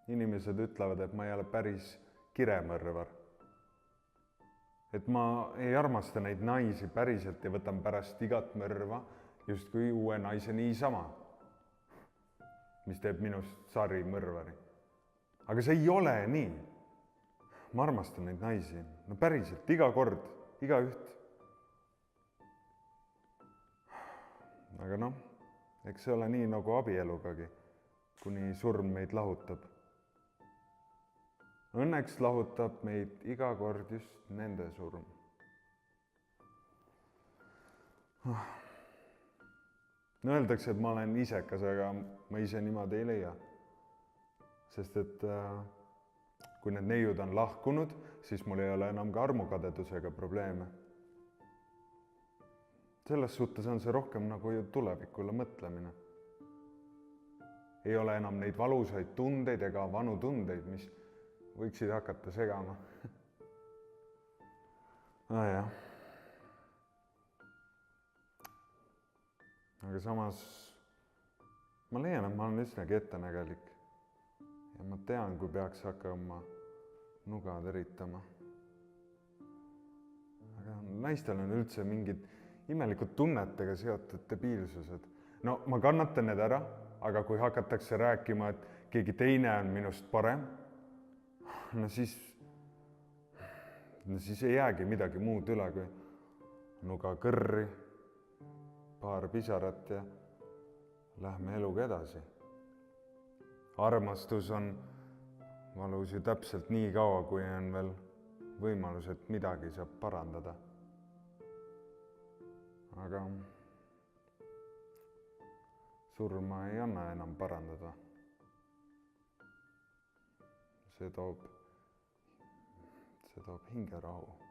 inimesed ütlevad, et ma ei ole päris kiremõrvar. Et ma ei armasta neid naisi päriselt ja võtan pärast igat mõrva justkui uue naise niisama, mis teeb minust sarimõrvari. Aga see ei ole nii. Ma armastan neid naisi. No päriselt, iga kord, iga üht. Aga noh, eks see ole nii nagu abielugagi, kuni surm meid lahutab. Õnneks lahutab meid iga kord just nende surm. No öeldakse, et ma olen isekas, aga ma ise niimoodi ei leia. Sest et kui need neiud on lahkunud, siis mul ei ole enam ka armukadedusega probleeme. Selles suhtes on see rohkem nagu ju tulevikule mõtlemine. Ei ole enam neid valusaid tundeid ega vanu tundeid, mis võiksid hakata segama. Jah. Aga samas ma leian, et ma olen üsnagi ettenägelik. Ja ma tean, kui peaks hakkama nuga teritama. Aga naistel on üldse mingid imelikud tunnetega seotud debiilsused. No ma kannatan need ära, aga kui hakatakse rääkima, et keegi teine on minust parem, no siis ei jäägi midagi muud üle, kui nuga kõrri, paar pisarat ja lähme eluga edasi. Armastus on valus ju täpselt nii kaua, kui on veel võimalus, et midagi saab parandada. Aga surma ei anna enam parandada. See toob hingerahu.